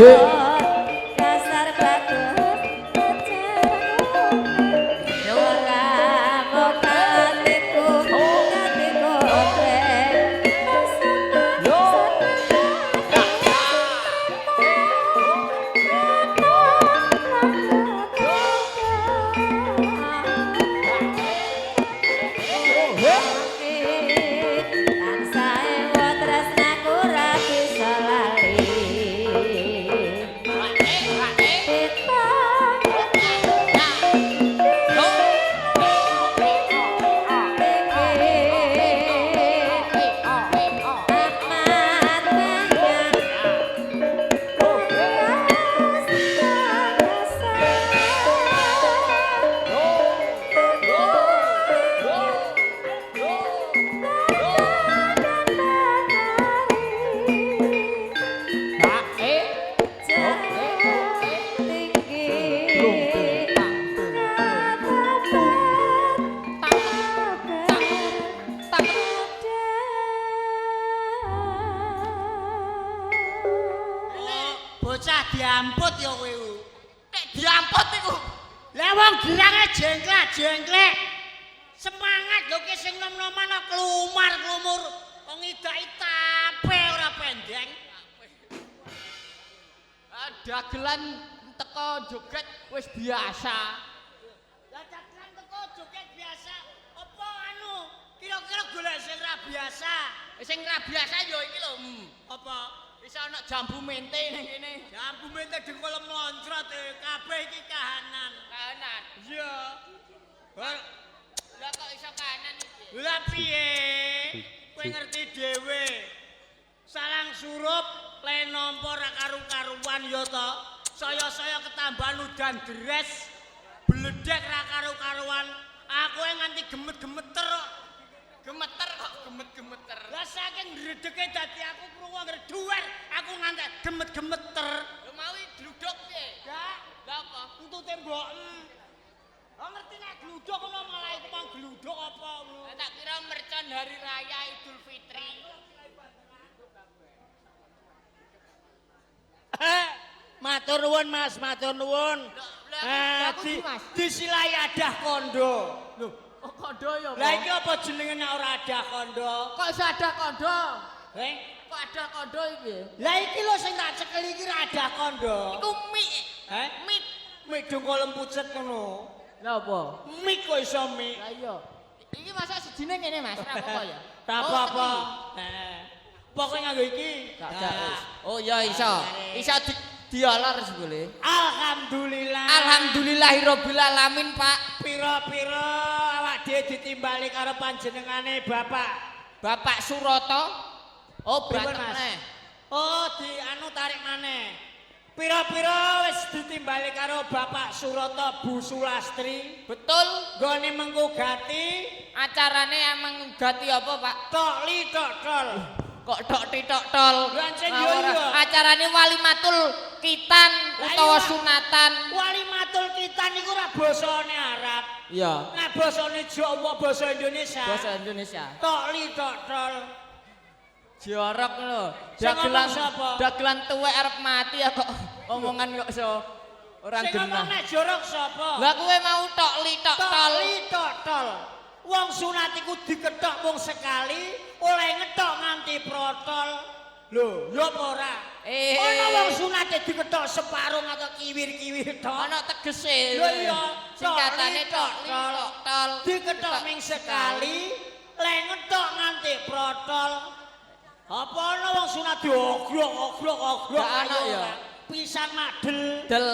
dasar bagus ora mau katiku bocah diamput ya kowe. Nek diamput iku. Lah wong girange jengklek-jengklek. Semangat lho ki sing nom-noman klumar-klumur. Wong idaki tape ora pendeng. Dagelan teko joget wis biasa. Lah dagelan teko joget biasa. Apa anu? Kira-kira golek sing ra biasa. Sing ra biasa ya iki lho. Apa? Bisa ana jambu mente ning kene. Jambu mente dengkul moncrot kabeh iki kahanan. Kahanan. Iya. Lah kok iso kahanan iki? Lah piye? Kowe ngerti dhewe. Salang surup le nampa ra karu-karuan ya to. Saya-saya ketambahan udan deres. Bledek ra karu-karuan. Aku nganti gemet-gemeter kok. Gemeter kok gemet-gemeter. Lah saking ndredege dadi aku krungu ngreduwer, aku nganti gemet-gemeter. Lho mau gluduk piye? Gak, Lah apa? entute mboken. Oh ngerti nek gluduk ngono malah iku mang gluduk apa ngono. Lah tak kira mercon hari raya Idul Fitri. Matur nuwun Mas, matur nuwun. Disilai adah kondo. Lho, kok kondo ya? Lah iki apa jenenge nek ora adah kondo? Kok iso ada kondo? Heh? Kok ada kondo iki? Lah iki lho sing tak cekel iki ra adah kondo. Iku mik. Heh? Mik. Mik dongkol pucet ngono. Lah apa? Mik kok iso mik. Lah iya. Iki masa sejine ngene Mas, ora apa-apa ya. Ra apa-apa. Pokoke nganggo iki. Oh iya iso. Iso dialar sebule. Alhamdulillah. Alhamdulillahirabbil alamin, Pak. Pira-pira awak dhewe ditimbali karo panjenengane Bapak. Bapak Suroto. Oh, Pripun, berantem Mas? neh. Oh, di anu tarik maneh. Pira-pira wis ditimbali karo Bapak Suroto Bu Sulastri. Betul. Nggone menggugati Acarane emang gati apa, Pak? tokli tok tol. Kok tok titok tol. Lancen Nah, yo ora. iya. Acarane walimatul kitan utawa iya. sunatan. Walimatul kita niku ora basane Arab. Iya. Nah basane Jawa basa Indonesia. Bahasa Indonesia. Tokli tok tol. Jorok lho. Sing Dagelan ngomong sapa? dagelan tuwek arep mati ya kok omongan kok iso orang Sing ngomong genah. nek jorok sapa? Lah kowe mau tok li tok tol. Tokli tok tol. Wong sunat iku diketok mung sekali, oleh ngetok nganti protol. Lho, ya apa ora? Ana wong sunate diketok separuh atau kiwir-kiwir tok. Ana tegese. Lho iya, Singkatane tok li tol. tok tol. Diketok ming sekali, le ngetok nganti protol. Apa ana wong sunat diogrok. Gak ana ayo ya. ora. Pisan madel. Del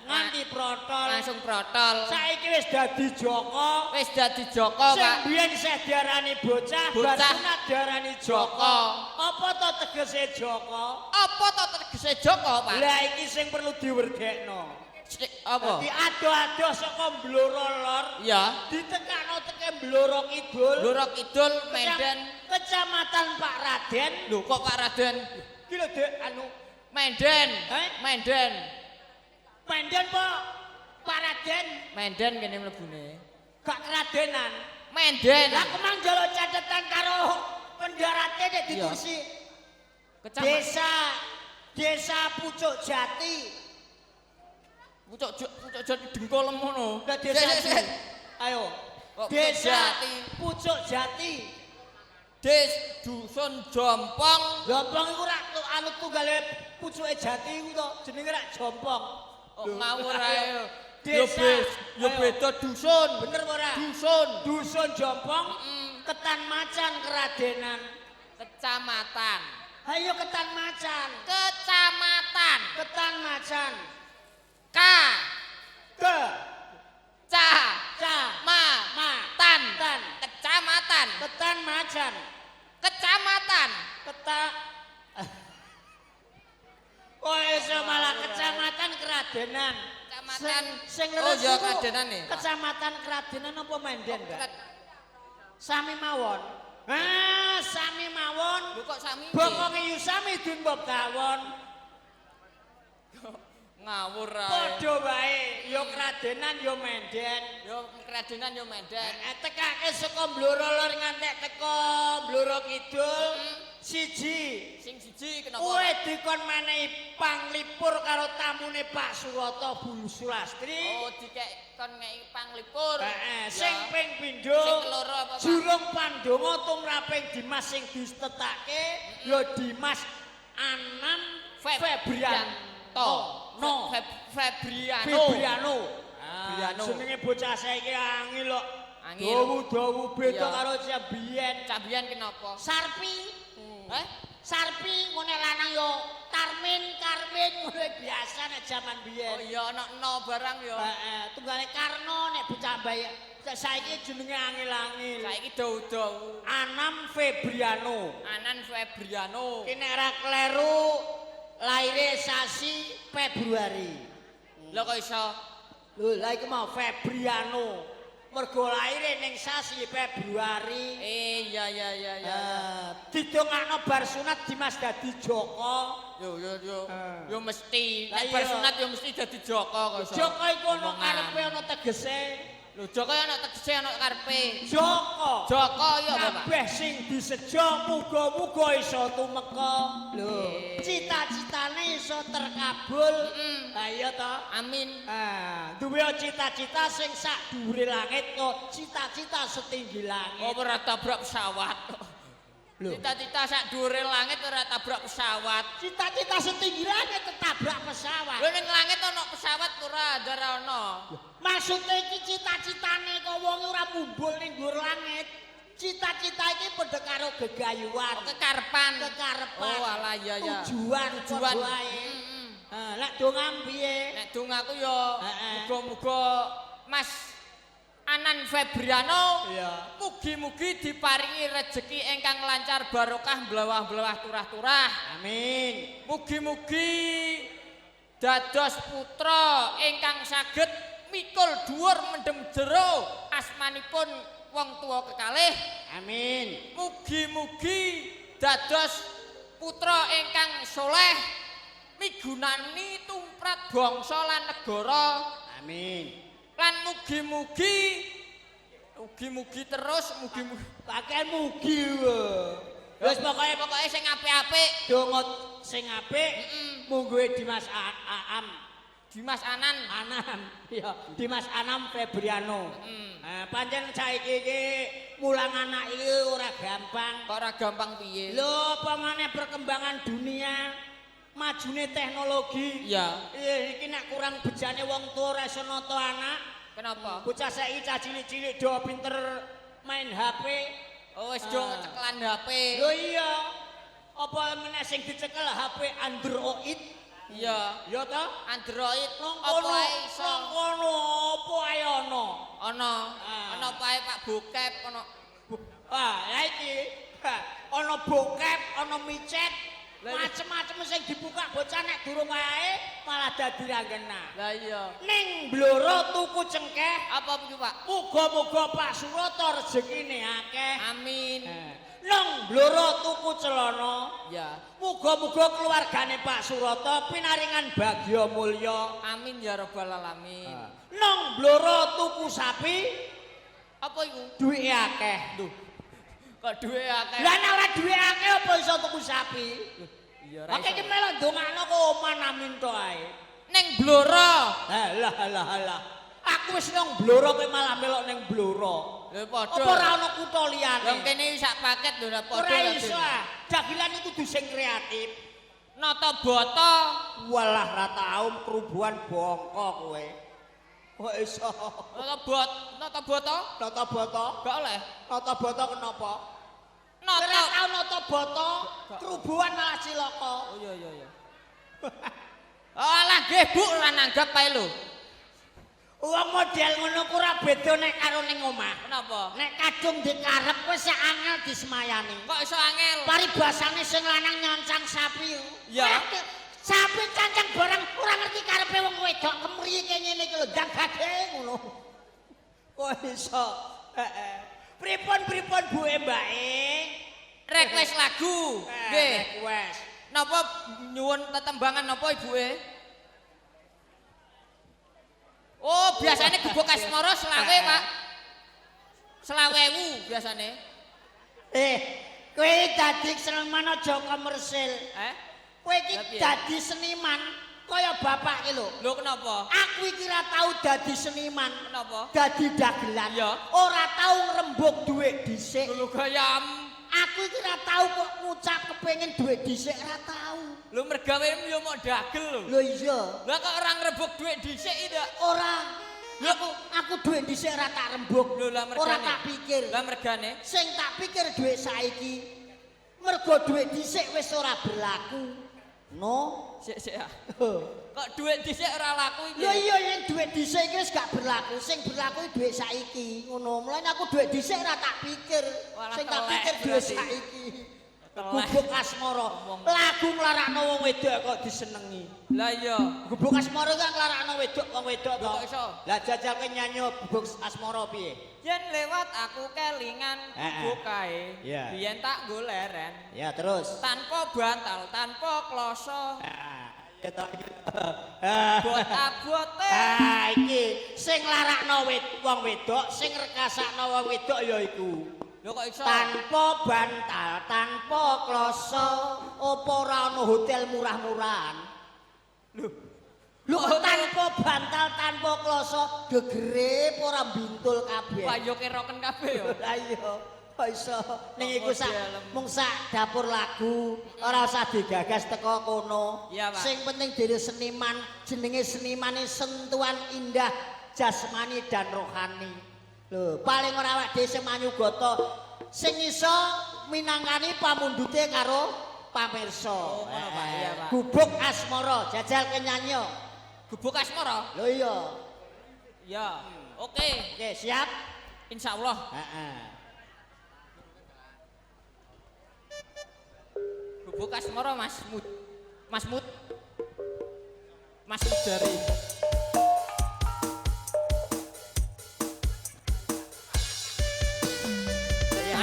Nganti protol. langsung protol. Saiki wis dadi Joko. Wis dadi Joko, Sing Pak. biyen isih diarani bocah, Bocah. bar sunat diarani Joko. Joko. Apa to tegese Joko? Apa to tegese Joko, Pak? Lah iki sing perlu diwerdekno. Apa? Dadi ado-ado saka Blora Lor, Iya. ditekakno teke Blora Kidul. Blora Kidul, Medan. Kecamatan Pak Raden. Lho kok Pak Raden? Ki lho Dek anu Medan. Medan. Penden po Pak Raden Medan kene mlebune. gak keradenan. Medan. Lah kemang njaluk catatan karo pendarate nek di Iya. kursi Kecamatan. desa Desa Pucuk Jati. Pucuk Jati dengkul ngono. Lah desa Sik. Ayo. Kok Desa Jati? Pucuk Jati. Dusun Jompong. Jompong iku rak anu tunggale pucuke Jati iku to, jenenge rak Jompong. Oh, ngawur ae. Desa. Yo beda dusun. Bener apa ora? Dusun. Dusun Jompong, Ketan Macan Keradenan. Kecamatan. Ayo Ketan Macan. Kecamatan. Ketan Macan. K. Ke. Ca. Ca. Ma. Tan. Kecamatan. Ketan Macan. Kecamatan. Oh iso malah Kecamatan Keradenan. Kecamatan. Sing Oh leres ya iku Keradenan nih. Kecamatan Keradenan apa Menden, Mbak? Keret- Sami mawon. Sami mawon. Lho kok sami? Bokonge yu sami dun bob tawon. Ngawur ae. Padha wae, yo Keradenan yo Menden. Yo Keradenan yo Medan. Tekake saka Blora Lor ngantek teko Blora Kidul. Siji. Sing siji kenapa? Kowe dikon menehi panglipur karo tamune Pak Surata Bulu Sulastri. Oh dikek kon ngeki panglipur. Sing ping pindho. Sing keloro apa, Pak? Jurung Pandonga tumraping Dimas sing distetake ya Dimas Anam Febrianto. No. Febriano. Febriano. Febriano. Jenenge bocah saiki angel kok. Angel. Dawu-dawu beda Iya. karo Ciabiyen. Cabian kenapa? Sarpi. Eh? Sarpi ngene lanang yo Karmin ngene biasa nek jaman Oh biyen. iya ana no barang yo. Tunggale Karno nek bocah bayi. Saiki jenenge angel-angel. Saiki dawu-dawu. Anam Febriano. Anan Febriano. Ki nek ra kleru laire sasi Februari. Lho kok iso? Lho, lah iku mau Febriano. Mergo laire ning sasi Februari. Iya. Didongakno bar sunat Dimas dadi Joko. Yo mesti. Lah Nek iya. bar sunat yo mesti dadi Joko kok iso. Joko iku ana Omongan. karepe ana tegese. Lho Joko ya ana tegese ana karepe. Joko. Joko ya apa, Pak? Kabeh sing disejo muga-muga iso tumeka. Lho, Nggih. cita-citane iso terkabul. Lah iya to. Amin. Duwe cita-cita sing sak dhuwure langit kok cita-cita setinggi langit. Ora tabrak pesawat. Lho. Cita-cita sak dhuwure langit ora tabrak pesawat. Cita-cita setinggi langit ketabrak pesawat. Lho ning langit ana pesawat ora ndara ana. Maksudnya iki cita-citane kok wong ora mumbul ning dhuwur langit. Cita-cita iki padha karo gegayuhan, Kekarepan. kekarepan. Oh alah iya ya. Tujuan Tujuan. padha wae. Lek donga piye? Nek dongaku yo Heeh. muga-muga Mas Anan Febriano Iya. mugi-mugi diparingi rejeki ingkang lancar barokah blawah-blawah turah-turah. Amin. Mugi-mugi dados putra ingkang saged mikul dhuwur mendem jero asmanipun wong tuwa kekalih. Amin. Mugi-mugi dados putra ingkang soleh migunani tumprat bangsa lan negara. Amin. Lan mugi-mugi terus mugi-mugi Pakai mugi wae. Wis pokoke sing apik-apik donga sing apik mungguhe Dimas Aam. Dimas Anan. Anam, ya Dimas Anam Febriano. Pancen saiki iki mulang anak iki ora gampang. Kok ora gampang piye? Lho, apa maneh perkembangan dunia, majune teknologi. Iya. Iki nek kurang bejane wong tuwa ora iso nata anak. Kenapa? Bocah saiki cah cilik-cilik do pinter main HP. Oh wis do cekelan HP. Lho iya. Apa meneh sing dicekel HP Android? Iya. Ya ta? Android Nang apa kono, ae iso? nang kono apa ae ana. Ana. Ana apa ae Pak bokep ana. Ya iki. Ana bokep, ana micet, macem-macem sing dibuka bocah nek durung wae malah dadi ra kena. Lah iya. Ning Blora tuku cengkeh, Apa iki Pak? muga-muga Pak Surata rezekine akeh. Amin. Nang Blora tuku celana, Ya. muga-muga keluargane Pak Surata pinaringan bagya mulya. Amin ya rabbal alamin. Nang Blora tuku sapi, Apa iku? duwike akeh. Kok duwe akeh? Lah nek ora duwe akeh apa iso tuku sapi? iya Oke iki melo ndongakno kok oman amin to ae. Ning Blora. Halah. Aku wis nang Blora kowe malah melok ning Blora. Lho padha. Apa ora ana kutha liyane? Wong kene sak paket lho padha. Ora iso. Dagelan iku kudu sing kreatif. Nata bata. Walah ra tau kerubuhan bongko kowe. Kok iso? Nata bata? Nata bata? Gak oleh. Nata bata kenapa? Nata Ora tau nata bata, kerubuhan malah cilaka. Oh iya. Oh alah nggih Bu ora nanggap ae lho. Wong model ngono ku ora beda nek karo ning omah. Kenapa? Nek kadung dikarep wis sak angel disemayani. Kok iso angel? Paribasane sing lanang nyoncang sapi. Ya. Sapi cancang barang ora ngerti karepe wong wedok kemriye ngene iki lho ndang gade ngono. Kok iso? Heeh. Pripun Bu mbake? Request lagu. Nggih. Request. Napa nyuwun tetembangan napa ibuke? Oh, biasanya gebuk asmara selawe, Pak. 20.000 biasane. Kowe dadi seniman aja komersil. Kowe iki dadi seniman kaya bapak iki lho. Lho kenapa? Aku iki ora tau dadi seniman. Kenapa? Dadi dagelan. Iya. Ora tau ngrembug dhuwit dhisik. Lho gayam. Aku iki ora tau kok ngucap kepengin dhuwit dhisik ora tau. Lho mergawemu yo mok dagel lho. Lho iya. Lah kok ora ngrebuk dhuwit dhisik ndak? Ora. Aku dhuwit dhisik ora tak rembug. Lho lah mergane. Ora tak pikir. Lah mergane. Sing tak pikir dhuwit saiki. Mergo dhuwit dhisik wis ora berlaku. No. Sik ah. Kok dhuwit dhisik ora laku iki? Lho iya yen dhuwit dhisik iki wis gak berlaku. Sing berlaku dhuwit saiki. Ngono. Mulane aku dhuwit dhisik ora tak pikir. Walah Sing tak telek pikir dhuwit berarti. saiki. Telek. Gubuk asmara. Lagu nglarakno wong wedok kok disenengi. Lah iya. Gubuk asmara kan nglarakno wedok wong wedok to. Kok iso? Lah jajal ke nyanyi gubuk asmara piye? Yen lewat aku kelingan bukae. Iya. Biyen tak goleren. Ya terus. Tanpa bantal, tanpa kloso. Bot abote. Iki sing larakno wong wedok, sing rekasakno wong wedok ya iku. Lho kok iso? Tanpa bantal, tanpa kloso, apa ora ana hotel murah-murahan? Lho tanpa bantal, tanpa kloso, gegere ora bintul kabeh. Payo keroken kabeh yo. Lah iya, kok iso. Ning iku mung sak dapur lagu, ora usah digagas teko kono. Iya, Pak. Sing penting dhewe seniman, jenenge senimane sentuhan indah jasmani dan rohani. Lho, paling ora awake dhewe sing manyugata, sing iso minangkani pamundhute karo pamirsa. Oh, ngono, Pak. Iya, Pak. Gubuk asmara, jajal kenyanyo. Gubuk asmara? Lho iya. Iya. Oke. Oke, siap? Insyaallah. Heeh. Gubuk asmara Mas Mud. Mas Mudari.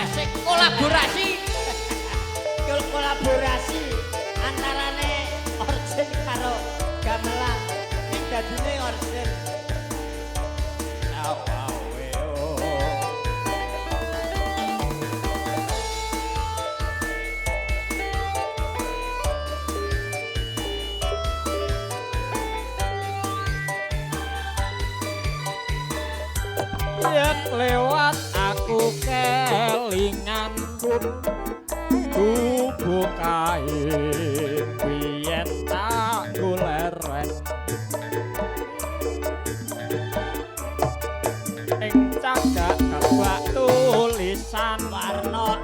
Asik kolaborasi. Kolaborasi antarane Orjen karo Gamelan. Ning dadine Orjen. Yen lewat aku kelingan gubuk kae biyen tak goleren ing cagak kabak tulisan Warna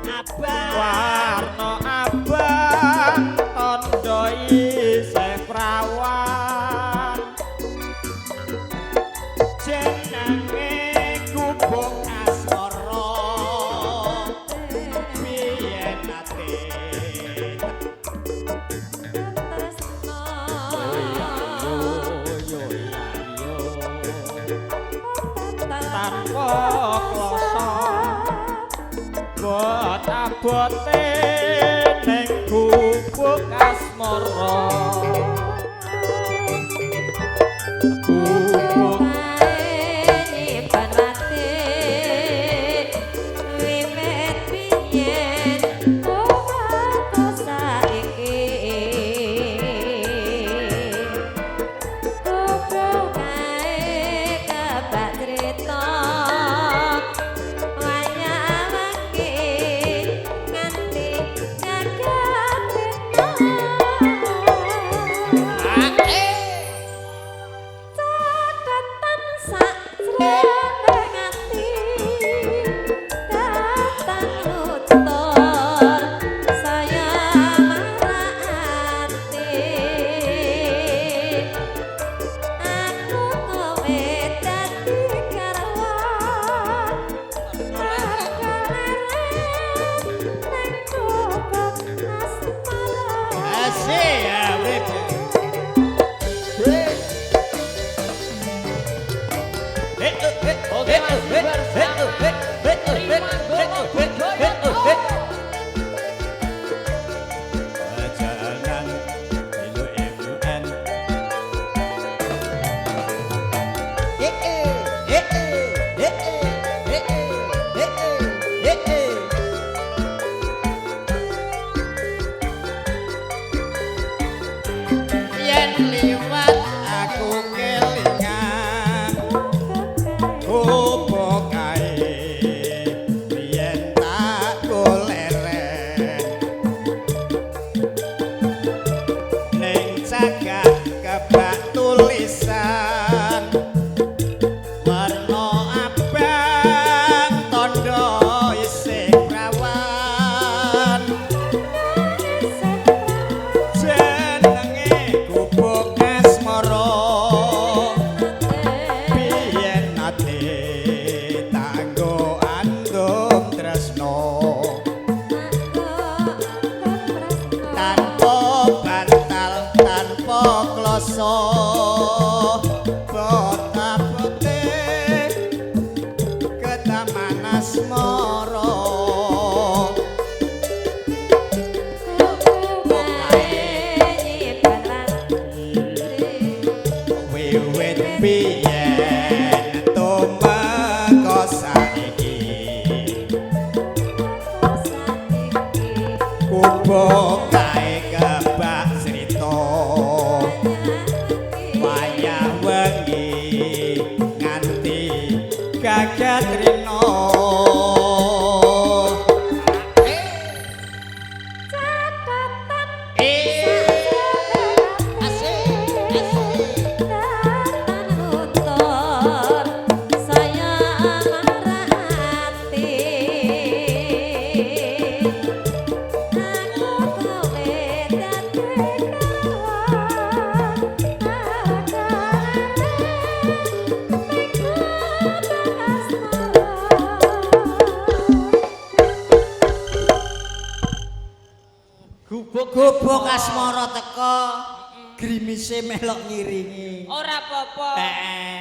abang tondo isih prawan jenenge gubuk asmara biyen ate tanpa kloso bot abote ning gubuk asmara gubuk masih bersama Trimandono Bujoyoto. Jangan ilu ibuan. Yen liwat aku kelingan opo kae yen tak goleren ning jagat kebak tulisan warna abang tondo isih prawan jenenge gubuk asmara biyen ate tanggo andum tresno tanpa bantal tanpa kloso botabote ketaman asmara wiwit biyen tumeka saiki kubuk kae kebak crita wayah wengi nganti gagat rina Gubuk asmara teka grimise melok ngiringi. Ora apa-apa.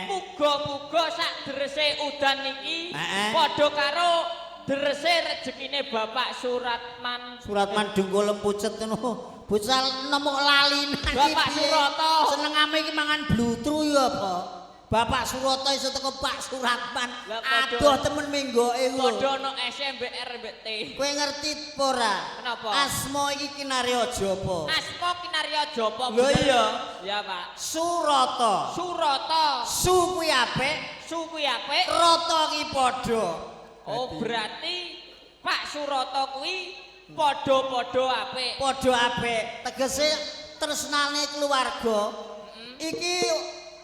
Muga-muga sak drese udan iki padha karo drese rejekine Bapak Suratman. Suratman dengkul pucet ngono. Bocah nemu lali nang Bapak Surata. Senengame iki mangan blutru ya apa? Bapak Surata iso teko Pak Suratman. Adoh temen menggoke ku. Padha ana SMBR mbek T. Kowe ngerti apa ora? Kenapa? Asma iki kinarya japa. Asma kinarya japa. Lho iya. Ya, Pak. Surata. Surata. Su kuwi apik, Su kuwi apik. rata ki padha. Oh, berarti Pak Surata kuwi padha-padha apik. Padha apik. Tegese tresnane keluarga iki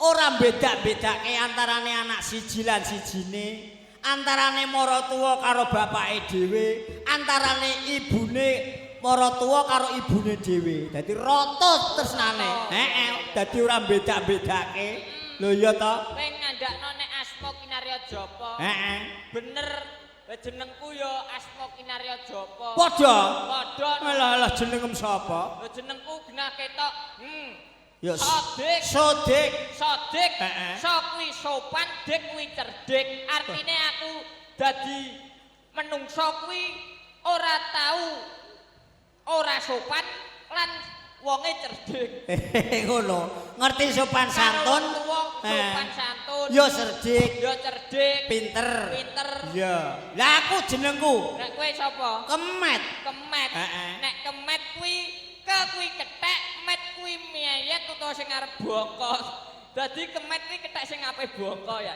ora beda-bedake antarane anak siji lan sijine, antarane maratuwa karo bapake dhewe, antarane ibune maratuwa karo ibune dhewe. Dadi rata tresnane. Dadi ora beda-bedake. Lho iya ta? Kowe ngandakno nek asma kinarya japa. Bener. Lah jenengku ya asma kinarya japa. Padha. Padha. Alah jenengem sapa? Lah jenengku genah ketok. Ya Sodik. Sodik. Sodik. Sok kuwi sopan, dik kuwi cerdik. Artine aku dadi menungso kuwi ora tau ora sopan lan wonge cerdik. Ngono. Ngerti sopan santun? Sopan santun. Ya cerdik. Ya cerdik. Pinter. Pinter. Iya. Lah aku jenengku Nek kowe sapa? Kemet. Kemet. Nek kemet kuwi kuwi kethek, met kuwi miyayet utawa sing arep bongkos. Dadi kemet kuwi kethek sing ape bongko ya.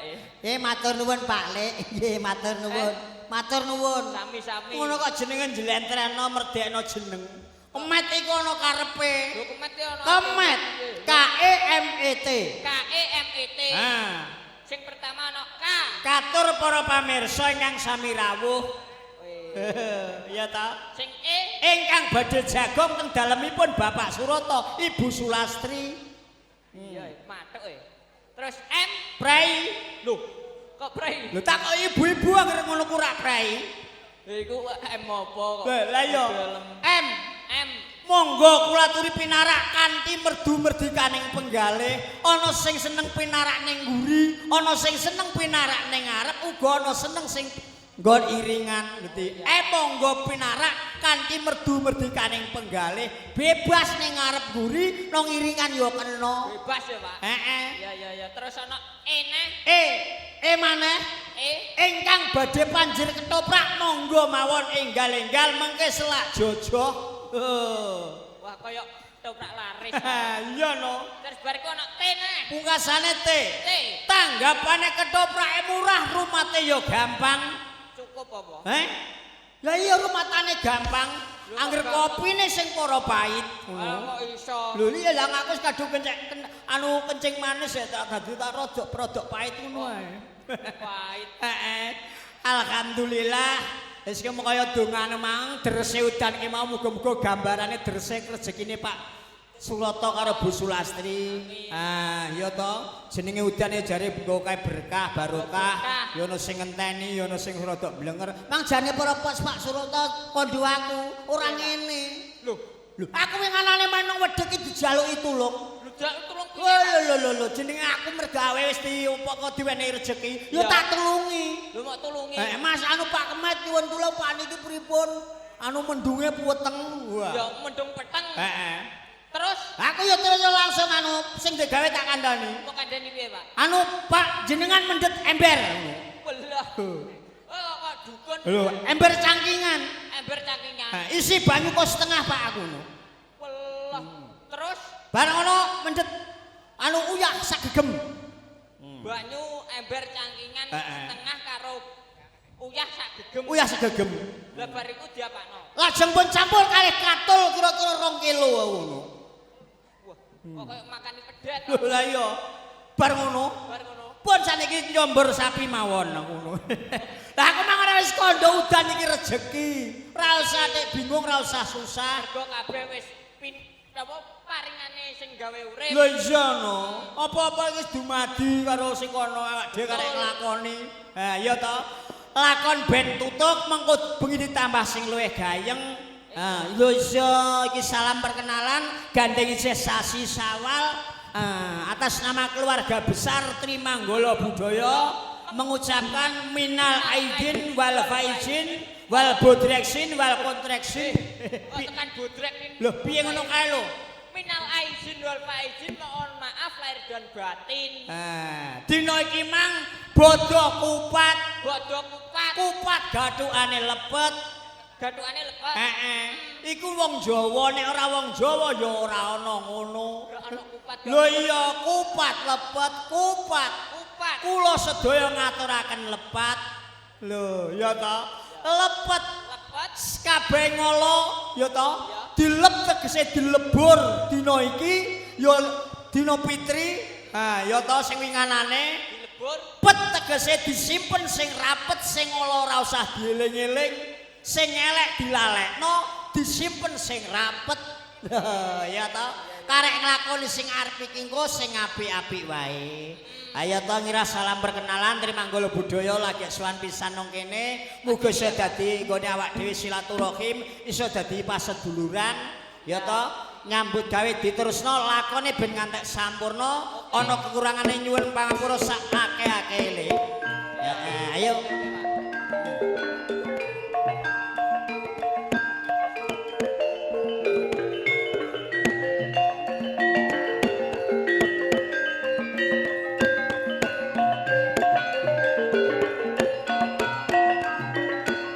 Matur nuwun Pak Lek. Nggih, matur nuwun. Matur nuwun. Sami-sami. Ngono kok jenenge njlentrehno merdekno jeneng. Kemet iku ana karepe. Lho kemet ki ana. Kemet. KEMET. KEMET. Sing pertama ana K. Katur para pamirsa ingkang sami rawuh. Iya ta? Sing E. Ingkang badhe jagong teng dalemipun Bapak Surata, Ibu Sulastri. Iya, mathuk e. Terus M. Prei. Lho, kok prei? Lho tak kok ibu-ibu anggere ngono ku rak prei. Iku M apa kok? Lah iya. M. M. monggo kula aturi pinarak kanthi merdu merdikaning penggalih, ana sing seneng pinarak ning nguri, ana sing seneng pinarak ning ngarep, uga ana seneng sing nggon iringan ngerti. Monggo pinarak kanthi merdu merdikaning penggalih, bebas ning ngarep nguri, nang iringan ya kena. Bebas ya, Pak. Heeh. Ya. Terus ana eneh. Maneh. Ingkang badhe panjer ketoprak monggo mawon enggal-enggal mengke selak jojoh. Wah, kaya ketoprak laris. Iya no. Terus bariku ana teneh. Pungkasane T. T. Tanggapane ketoprake murah, rumate ya gampang. Cukup apa? Lah iya rumatane gampang. Angger kopine sing para pahit. Kok iso? Lho iya lah aku wis kadung kencing manis ya tak dadi tak rodok pahit ngono ae. Pahit. Alhamdulillah. Wis ki kaya dongane mang drese udan ki mau muga-muga gambarane drese rezekine Pak Suloto karo Bu Sulastri. Iya to, jenenge udan ya jare nggo kae berkah, barokah. Ya ono sing ngenteni, ya ono sing rada blenger. Mang jane para pos Pak Suloto kondo aku ora ngene. Lho, aku winganane menung wedhek iki dijaluki tulung. Tulung Lho, jenenge aku mergawe wis diupaka diwenehi rejeki. Ya tak tulungi. Lho mok tulungi. Mas anu Pak Kemet nyuwun kula Pak niki pripun? Anu mendunge puweteng. Wah. Ya mendung peteng. Terus Aku ya terus langsung anu sing digawe tak kandhani. kok kandhani piye, Pak? Anu Pak jenengan mendet ember. Belah. Oh, kok dukun. Lho, ember cangkingan. Ember cangkingan. Isi banyu kok setengah Pak aku. Belah. Terus Bareng ngono mendet anu uyah sak gegem. banyu ember cangkingan setengah karo uyah sak gegem. Uyah sak gegem. Lah bariku diapakno? Lajeng pun campur kalih katul kira-kira 2 kilo ngono. Wah, kok kaya makani pedet. Lho lah iya. Bar ngono. Bar ngono. Pun saniki nyombor sapi mawon ngono. Lah aku mang ora wis kandha udan iki rejeki. Ora usah nek bingung, ora usah susah. Mergo kabeh wis apa paringane sing gawe urip. Lho iya no. Apa-apa wis dumadi karo sing kono awak dhewe karek nglakoni. Iya to. Lakon ben tutuk mengko bengi ditambah sing luwih gayeng. Lho iya iki salam perkenalan gandeng isih sasi Sawal. Atas nama keluarga besar Trimanggala Budaya mengucapkan minal aidin wal faizin wal bodreksin wal kontreksin. Kok tekan bodrek ning. Lho piye ngono kae lho? Minal aizin wal faizin mohon maaf lahir dan batin. Dina iki mang bodho kupat, kupat gathukane lepet. Gathukane lepet. Iku wong Jawa nek ora wong Jawa ya ora ana ngono. Ora ana kupat. Lho iya kupat lepet, kupat. Kula sedaya ngaturaken lepat. Lho ya ta. Lepet. Kabeh ngolo ya ta. Dilep tegese dilebur dina iki ya dina Fitri. Ya ta sing winganane Dilebur. Pet tegese disimpen sing rapet sing ngolo ora usah dieling-eling. Sing elek dilalekno, disimpen sing rapet. Ya ta. Karek nglakoni sing arep iki engko sing apik-apik wae. Ayo to ngira salam perkenalan Trimanggala Budaya lagi sowan pisan nang kene. Muga iso dadi nggone awak dhewe silaturahim, iso dadi paseduluran. Ya to nyambut gawe diterusno lakone ben ngantek sampurna. Ana kekurangane nyuwun pangapura sak akeh-akeh le. Ayo